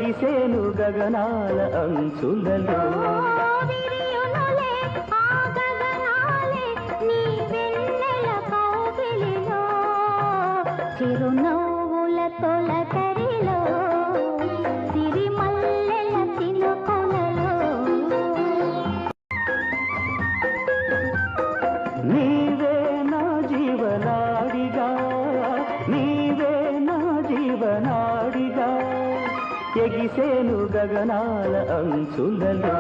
ఎగిసేను గగనాల అంచులలో చిరునవ్వుల తొలకరిలో సిరిమల్లెల చినుకులలో నీవే నా జీవనాడిగా నీవే నా జీవనాడిగా ఎగిసేను గగనాల అంచులలో